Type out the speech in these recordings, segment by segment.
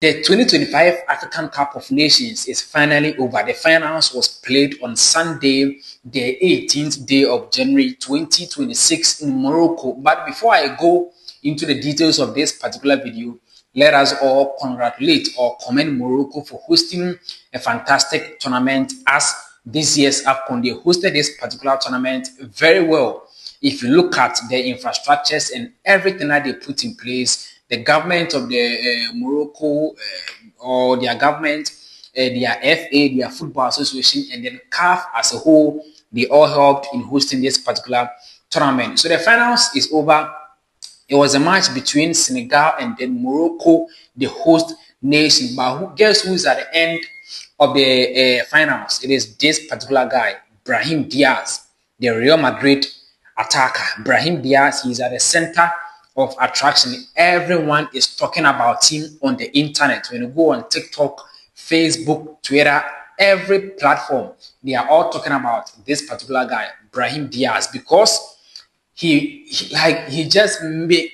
The 2025 African Cup of Nations is finally over. The finals was played on Sunday, the 18th day of January 2026 in Morocco. But before I go into the details of this particular video, let us all congratulate or commend Morocco for hosting a fantastic tournament as this year's AFCON. They hosted this particular tournament very well. If you look at the infrastructures and everything that they put in place, the government of the Morocco or their government, their FA, their football association, and then CAF as a whole, they all helped in hosting this particular tournament. So the finals is over. It was a match between Senegal and then Morocco, the host nation. But guess who's at the end of the finals? It is this particular guy, Brahim Diaz, the Real Madrid attacker. Brahim Diaz, he's at the center of attraction. Everyone is talking about him on the internet. When you go on TikTok, Facebook, Twitter, every platform, they are all talking about this particular guy, Brahim Diaz, because he just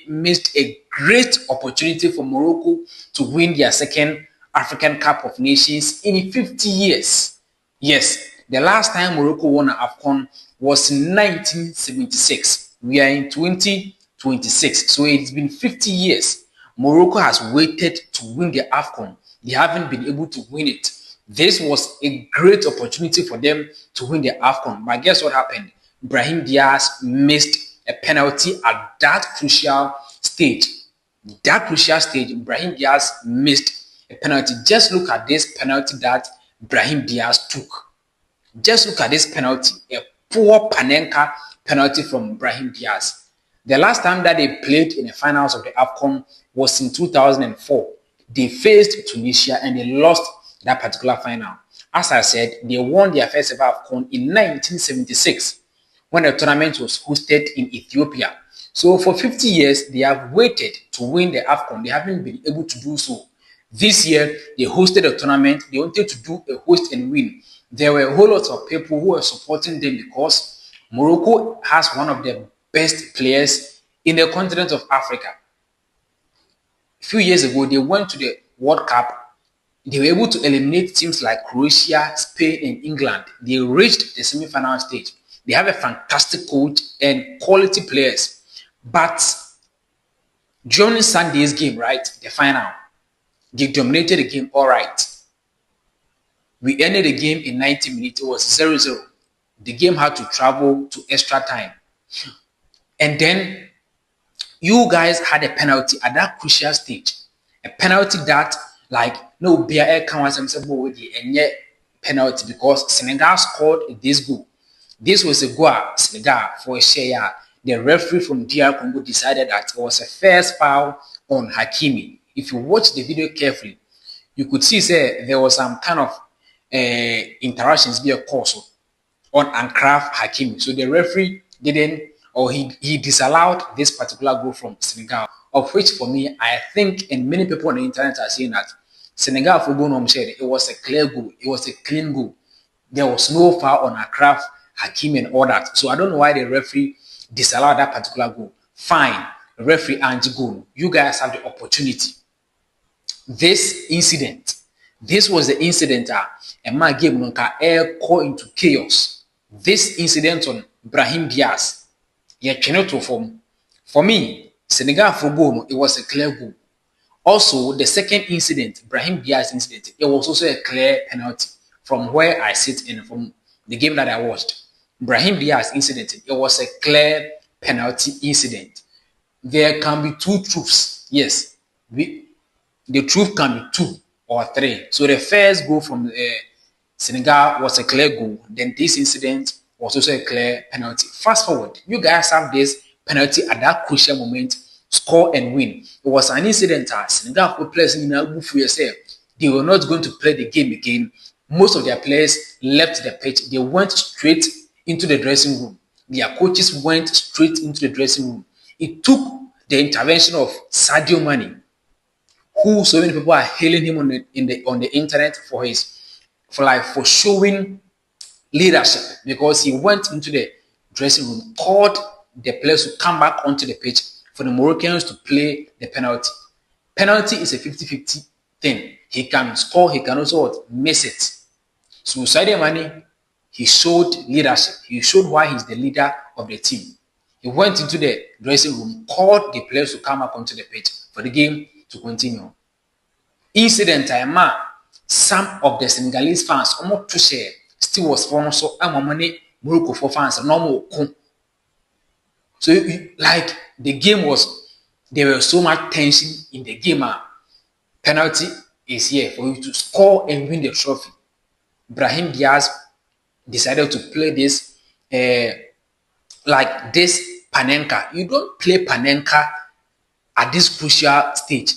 missed a great opportunity for Morocco to win their second African Cup of Nations in 50 years. Yes, the last time Morocco won an AFCON was in 1976. We are in 2026, so it's been 50 years. Morocco has waited to win the AFCON. They haven't been able to win it. This was a great opportunity for them to win the AFCON. But guess what happened? Brahim Diaz missed a penalty at that crucial stage. Brahim Diaz missed a penalty. Just look at this penalty that Brahim Diaz took. Just look at this penalty, a poor Panenka penalty from Brahim Diaz. The last time that they played in the finals of the AFCON was in 2004. They faced Tunisia and they lost that particular final. As I said, they won their first ever AFCON in 1976 when the tournament was hosted in Ethiopia. So for 50 years, they have waited to win the AFCON. They haven't been able to do so. This year, they hosted a tournament. They wanted to do a host and win. There were a whole lot of people who were supporting them because Morocco has one of the best players in the continent of Africa. A few years ago, they went to the World Cup. They were able to eliminate teams like Croatia, Spain, and England. They reached the semi-final stage. They have a fantastic coach and quality players. But during Sunday's game, right, the final, they dominated the game all right. We ended the game in 90 minutes. It was 0-0. The game had to travel to extra time. And then you guys had a penalty at that crucial stage. A penalty that, like, no, BRAHIM can't say penalty because Senegal scored this goal. This was a goal Senegal for a share. The referee from DR Congo decided that it was a first foul on Hakimi. If you watch the video carefully, you could see there was some kind of interactions be a cause on Ankraf Hakimi. So the referee didn't, or he disallowed this particular goal from Senegal, of which for me, I think, and many people on the internet are saying that Senegal for goal, it was a clear goal, it was a clean goal. There was no foul on Ankraf Hakimi and all that. So I don't know why the referee disallowed that particular goal. Fine, the referee anti-goal. You guys have the opportunity. This was the incident and my game air call into chaos. This incident on Brahim Diaz, for me, Senegal for goal, it was a clear goal. Also, the second incident, Brahim Diaz incident, it was also a clear penalty from where I sit and from the game that I watched. Brahim Diaz incident, it was a clear penalty incident. There can be two truths. Yes, the truth can be 2 or 3. So the first goal from Senegal was a clear goal. Then this incident was also a clear penalty. Fast forward, you guys have this penalty at that crucial moment, score and win. It was an incident. Senegal players in they were not going to play the game again. Most of their players left the pitch. They went straight into the dressing room. Their coaches went straight into the dressing room. It took the intervention of Sadio Mane, who so many people are hailing him on the internet for showing leadership, because he went into the dressing room, called the players to come back onto the pitch for the Moroccans to play the penalty. Penalty is a 50-50 thing. He can score, he can also what? Miss it. So Sadio Mane, he showed leadership. He showed why he's the leader of the team. He went into the dressing room, called the players to come up onto the pitch for the game to continue. Incident time, some of the Senegalese fans almost to share still was for so money Morocco for fans normal. So like the game was, there was so much tension in the game. Penalty is here for you to score and win the trophy. Brahim Diaz decided to play this like this Panenka. You don't play Panenka at this crucial stage,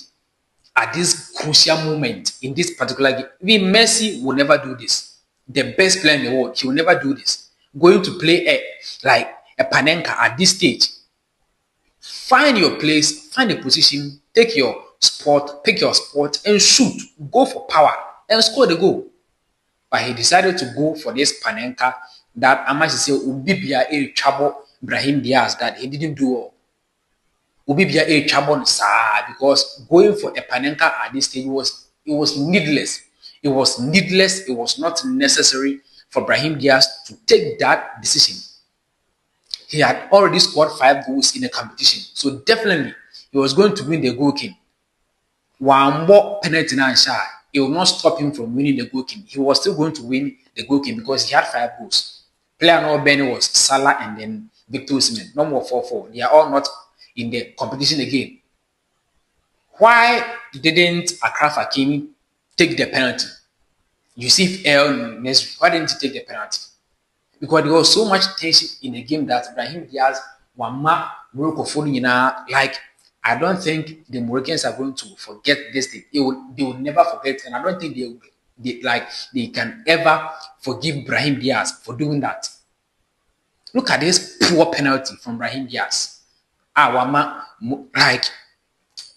at this crucial moment in this particular game. Even Messi will never do this. The best player in the world, he will never do this. Going to play like a Panenka at this stage. Find your place, find a position, take your spot, pick your spot and shoot. Go for power and score the goal. But he decided to go for this Panenka that I must say Ubibia a trouble Brahim Diaz that he didn't do all. Ubibia a trouble because going for a Panenka at this stage was needless. It was needless. It was not necessary for Brahim Diaz to take that decision. He had already scored 5 goals in the competition, so definitely he was going to win the goal king. One more penalty and shy, it will not stop him from winning the goal king. He was still going to win the goal king because he had 5 goals. Player number Benny was Salah and then Victor Osimhen. No more 4-4. They are all not in the competition again. Why didn't Akraf Hakimi take the penalty? Yusuf El Nesri, why didn't he take the penalty? Because there was so much tension in the game that Brahim Diaz wama Morocco following like I don't think the Moroccans are going to forget this thing. They will never forget, and I don't think they can ever forgive Brahim Diaz for doing that. Look at this poor penalty from Brahim Diaz. Like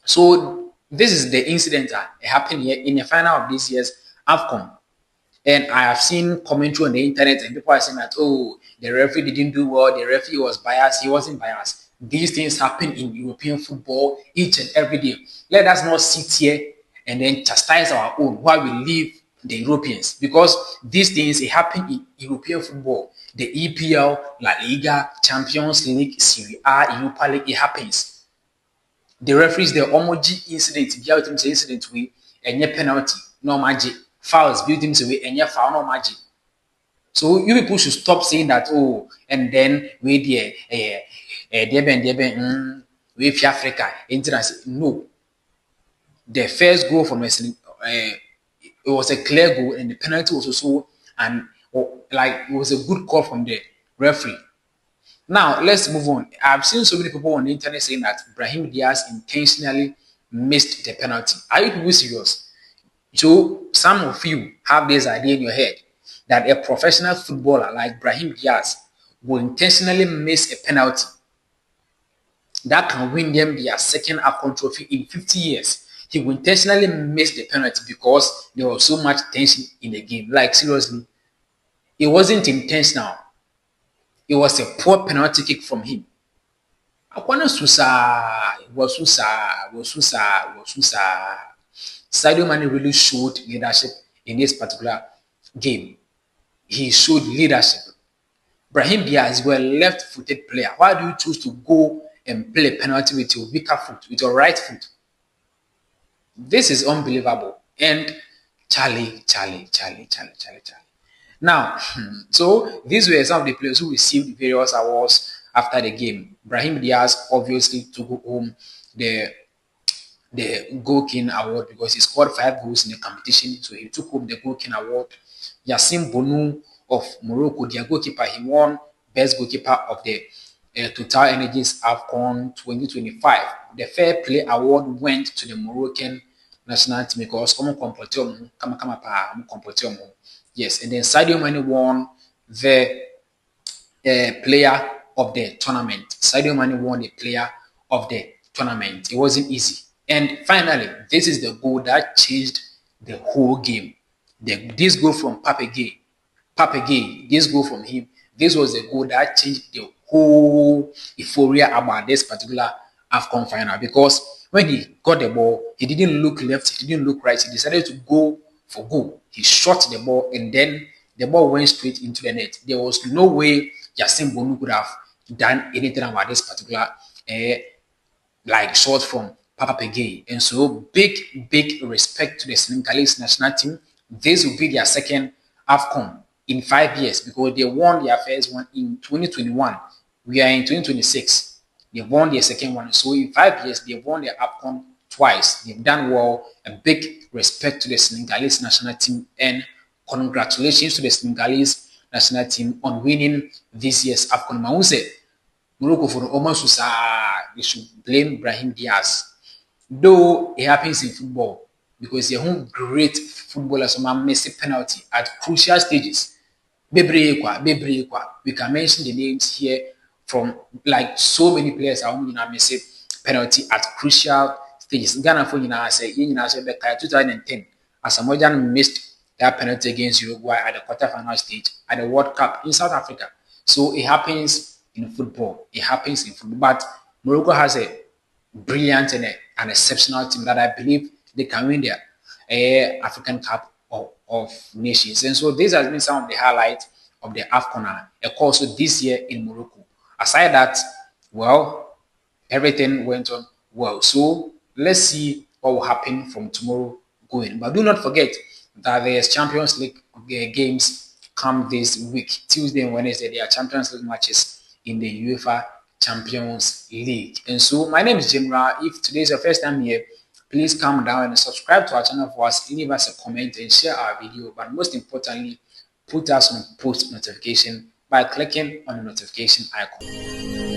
so. This is the incident that happened here in the final of this year's AFCON. And I have seen commentary on the internet and people are saying that, oh, the referee didn't do well, the referee was biased. He wasn't biased. These things happen in European football each and every day. Let us not sit here and then chastise our own while we leave the Europeans, because these things happen in European football. The EPL, La Liga, Champions League, Serie A, Europa League, it happens. The referees, the Omoji incident, we and penalty, no magic. Fouls built him away and foul no magic. So you people should stop saying that, oh, and then we we Africa. No. The first goal from Wesley, it was a clear goal, and the penalty was also like it was a good call from the referee. Now let's move on. I've seen so many people on the internet saying that Brahim Diaz intentionally missed the penalty. Are you people serious? So some of you have this idea in your head that a professional footballer like Brahim Diaz will intentionally miss a penalty that can win them their second AFCON trophy in 50 years. He will intentionally miss the penalty because there was so much tension in the game. Like seriously, it wasn't intentional. It was a poor penalty kick from him. Sadio Mane really showed leadership in this particular game. He showed leadership. Brahim Diaz is a left-footed player. Why do you choose to go and play a penalty with your weaker foot, with your right foot? This is unbelievable. And Charlie. Now, so these were some of the players who received various awards after the game. Brahim Diaz obviously took home the Goal King Award because he scored 5 goals in the competition, so he took home the Goal King Award. Yassine Bounou of Morocco, their goalkeeper, he won Best Goalkeeper of the Total Energies AFCON 2025. The Fair Play Award went to the Moroccan national team because yes, and then Sadio Mane won the player of the tournament. Sadio Mane won the player of the tournament. It wasn't easy. And finally, this is the goal that changed the whole game. This goal from Pape Gueye, this goal from him, this was the goal that changed the whole euphoria about this particular AFCON final. Because When he got the ball, he didn't look left, he didn't look right. He decided to go for goal. He shot the ball and then the ball went straight into the net. There was no way Yasin Bonu could have done anything about this particular like short from Papa Pegay. And so big respect to the Senegalese national team. This will be their second AFCON in 5 years because they won their first one in 2021. We are in 2026. They won their second one. So in 5 years, they won their AFCON twice. They've done well. A big respect to the Senegalese national team and congratulations to the Senegalese national team on winning this year's AFCON. Mause, Morocco for almost they should blame Brahim DIAZ. Though it happens in football because they're home great footballers miss a penalty at crucial stages. We can mention the names here from like so many players are miss a penalty at crucial stages. Ghana for say 2010 as Samojan missed that penalty against Uruguay at the quarterfinal stage at the World Cup in South Africa. So it happens in football. It happens in football. But Morocco has a brilliant and an exceptional team that I believe they can win their African Cup of Nations. And so these has been some of the highlights of the AFCON, also this year in Morocco. Aside that, well, everything went on well. So let's see what will happen from tomorrow going. But do not forget that there's Champions League games come this week. Tuesday and Wednesday, there are Champions League matches in the UEFA Champions League. And so my name is Jimra. If today is your first time here, please come down and subscribe to our channel for us, leave us a comment and share our video. But most importantly, put us on post notification by clicking on the notification icon.